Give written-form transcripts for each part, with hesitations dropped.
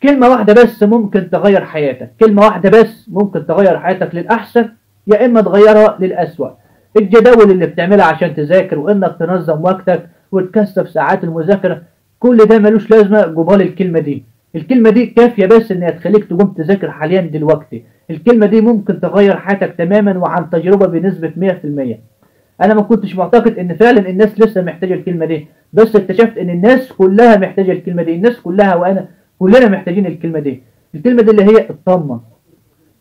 كلمة واحدة بس ممكن تغير حياتك، كلمة واحدة بس ممكن تغير حياتك للأحسن يا إما تغيرها للأسوأ. الجداول اللي بتعملها عشان تذاكر وإنك تنظم وقتك وتكثف ساعات المذاكرة، كل ده ملوش لازمة جبال الكلمة دي. الكلمة دي كافية بس إنها تخليك تقوم تذاكر حاليا دلوقتي. الكلمة دي ممكن تغير حياتك تماما وعن تجربة بنسبة 100%. أنا ما كنتش معتقد إن فعلا الناس لسه محتاجة الكلمة دي، بس اكتشفت إن الناس كلها محتاجة الكلمة دي، الناس كلها وأنا كلنا محتاجين الكلمة دي. الكلمة دي اللي هي اطمن.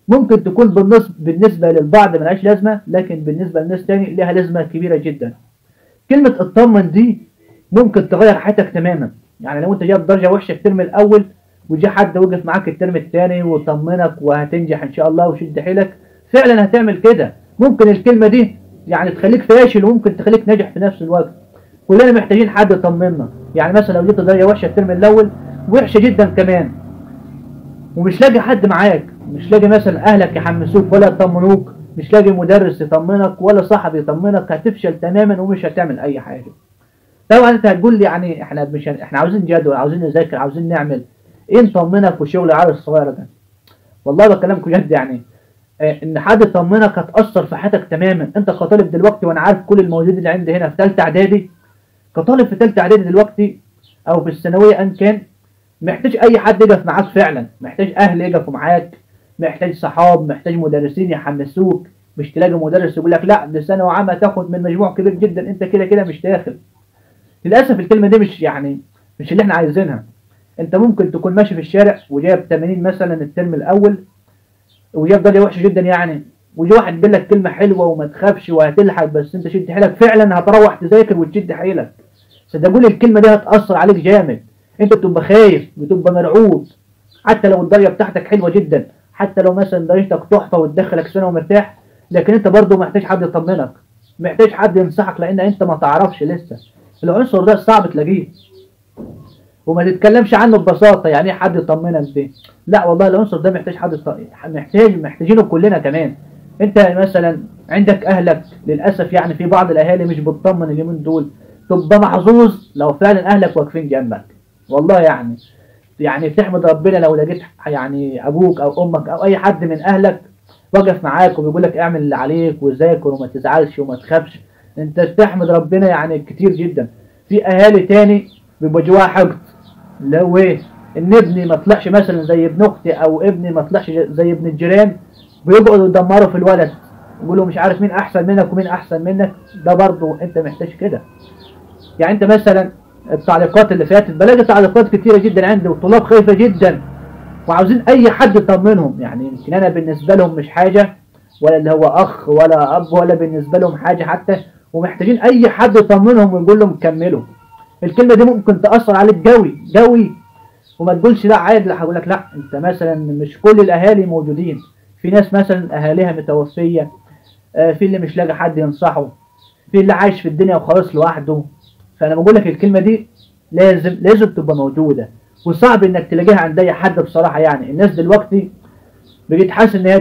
ممكن تكون بالنسبة للبعض ملهاش لازمة، لكن بالنسبة لناس تاني لها لازمة كبيرة جدا. كلمة اطمن دي ممكن تغير حياتك تماما. يعني لو انت جايب درجة وحشة في الترم الأول وجي حد وقف معاك الترم الثاني وطمنك وهتنجح إن شاء الله وشد حيلك، فعلا هتعمل كده. ممكن الكلمة دي يعني تخليك فاشل وممكن تخليك ناجح في نفس الوقت. كلنا محتاجين حد يطمنا. يعني مثلا لو جبت درجة وحشة الترم الأول، وحشة جدا كمان، ومش لاقي حد معاك، مش لاقي مثلا اهلك يحمسوك ولا يطمنوك، مش لاقي مدرس يطمنك ولا صاحب يطمنك، هتفشل تماما ومش هتعمل اي حاجه. طبعا انت هتقول لي يعني احنا عاوزين جدول، عاوزين نذاكر، عاوزين نعمل ايه نطمنك وشغل العيال الصغيره ده. والله بكلمك بجد يعني ان حد يطمنك هتاثر في حياتك تماما. انت كطالب دلوقتي، وانا عارف كل الموجودين اللي عندي هنا في ثالثه اعدادي، كطالب في ثالثه اعدادي دلوقتي او في الثانويه ان كان، محتاج اي حد يقف معاك فعلا، محتاج اهل يقفوا معاك، محتاج صحاب، محتاج مدرسين يحمسوك. مش تلاقي مدرس يقول لك لا دي ثانوي عامه تاخد من مجموع كبير جدا انت كده كده مش داخل. للاسف الكلمه دي مش اللي احنا عايزينها. انت ممكن تكون ماشي في الشارع وجايب 80 مثلا الترم الاول وجايب درجه وحشه جدا يعني، ويجي واحد يقول لك كلمه حلوه وما تخافش وهتلحق بس انت شد حيلك، فعلا هتروح تذاكر وتشد حيلك. صدقوني الكلمه دي هتاثر عليك جامد. انت بتبقى خايف، بتبقى مرعوب، حتى لو الدرجه بتاعتك حلوه جدا، حتى لو مثلا درجتك تحفه وتدخلك سنه ومرتاح، لكن انت برضه محتاج حد يطمنك، محتاج حد ينصحك، لان انت ما تعرفش لسه. العنصر ده صعب تلاقيه وما تتكلمش عنه ببساطه. يعني ايه حد يطمنك دي؟ لا والله العنصر ده محتاج محتاجينه كلنا كمان. انت مثلا عندك اهلك، للاسف يعني في بعض الاهالي مش بتطمن اليومين دول. تبقى محظوظ لو فعلا اهلك واقفين جنبك. والله يعني بتحمد ربنا لو لقيت يعني ابوك او امك او اي حد من اهلك وقف معاك وبيقول لك اعمل اللي عليك وذاكر وما تزعلش وما تخافش. انت تحمد ربنا يعني كتير جدا. في اهالي تاني بيبقى جواها حقد، لو ايه ان ابني ما طلعش مثلا زي ابن اختي او ابني ما طلعش زي ابن الجيران، بيقعدوا يدمروا في الولد، يقولوا مش عارف مين احسن منك ومين احسن منك. ده برضه انت محتاج كده. يعني انت مثلا التعليقات اللي فاتت بلاقي تعليقات كتيرة جدا عندي والطلاب خايفة جدا وعاوزين اي حد يطمنهم. يعني يمكن انا بالنسبة لهم مش حاجة، ولا اللي هو اخ ولا اب ولا بالنسبة لهم حاجة حتى، ومحتاجين اي حد يطمنهم ويقول لهم كملوا. الكلمة دي ممكن تأثر عليك قوي قوي. وما تقولش لا عادي، لا هقول لك لا، انت مثلا مش كل الاهالي موجودين. في ناس مثلا اهاليها متوفية، في اللي مش لاقي حد ينصحه، في اللي عايش في الدنيا وخلاص لوحده. فانا بقول لك الكلمه دي لازم تبقى موجوده، وصعب انك تلاقيها عند اي حد بصراحه. يعني الناس دلوقتي بقيت حاسس ان هي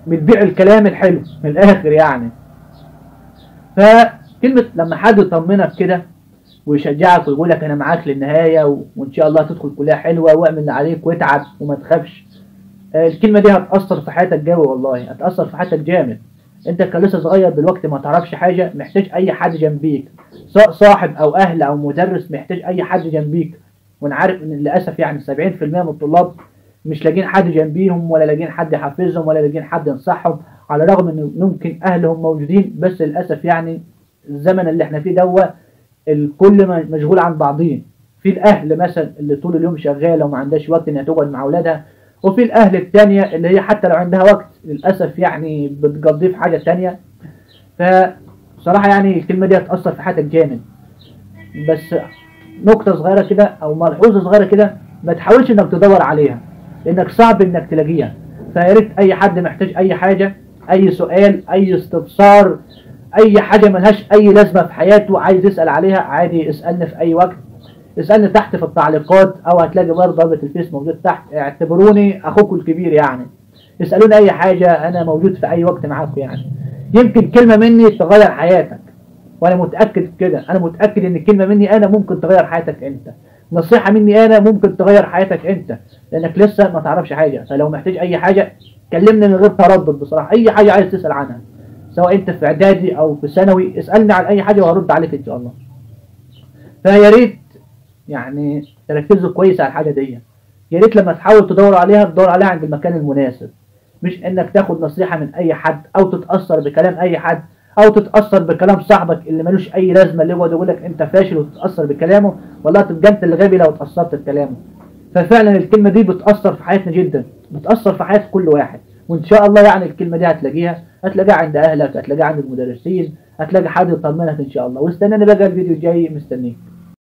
بتبيع الكلام الحلو من الاخر يعني. فكلمه لما حد يطمنك كده ويشجعك ويقول لك انا معاك للنهايه وان شاء الله تدخل كليه حلوه واعمل اللي عليك واتعب وما تخافش، الكلمه دي هتاثر في حياتك قوي. والله هتاثر في حياتك جامد. انت كان لسه صغير دلوقتي ما تعرفش حاجه، محتاج اي حد جنبيك، سواء صاحب او اهل او مدرس، محتاج اي حد جنبيك. وانا عارف ان للاسف يعني 70% من الطلاب مش لاقين حد جنبيهم، ولا لاقين حد يحفزهم، ولا لاقين حد ينصحهم، على الرغم ان ممكن اهلهم موجودين. بس للاسف يعني الزمن اللي احنا فيه ده الكل مشغول عن بعضين. في الاهل مثلا اللي طول اليوم شغاله وما عندهاش وقت انها تقعد مع اولادها، وفي الاهل التانية اللي هي حتى لو عندها وقت للاسف يعني بتقضيه في حاجه تانية. فصراحه يعني الكلمه دي هتاثر في حياتك جامد. بس نقطه صغيره كده او ملحوظه صغيره كده، ما تحاولش انك تدور عليها لانك صعب انك تلاقيها. فيا ريت اي حد محتاج اي حاجه، اي سؤال، اي استفسار، اي حاجه ملهاش اي لازمه في حياته عايز يسال عليها، عادي اسالني في اي وقت. اسألني تحت في التعليقات او هتلاقي برضه رابط الفيس موجود تحت. اعتبروني اخوكم الكبير يعني. اسألوني اي حاجة، انا موجود في اي وقت معاكم يعني. يمكن كلمة مني تغير حياتك، وانا متأكد كده. انا متأكد ان الكلمة مني انا ممكن تغير حياتك انت. نصيحة مني انا ممكن تغير حياتك انت، لانك لسه ما تعرفش حاجة. فلو محتاج اي حاجة كلمني من غير تردد بصراحة، اي حاجة عايز تسأل عنها سواء انت في اعدادي او في ثانوي اسألني عن اي حاجة وهرد عليك ان شاء الله. فيا ريت يعني تركزوا كويس على الحاجة دي. يا ريت لما تحاول تدور عليها تدور عليها عند المكان المناسب، مش انك تاخد نصيحة من اي حد او تتأثر بكلام اي حد او تتأثر بكلام صاحبك اللي ملوش اي لازمة، اللي يقعد يقول لك انت فاشل وتتأثر بكلامه، والله تبقى انت اللي غبي لو اتأثرت بكلامه. ففعلا الكلمة دي بتأثر في حياتنا جدا، بتأثر في حياة كل واحد. وان شاء الله يعني الكلمة دي هتلاقيها عند اهلك، هتلاقيها عند المدرسين، هتلاقي حد يطمنك ان شاء الله. واستناني بقى الفيديو الجاي مستنيك.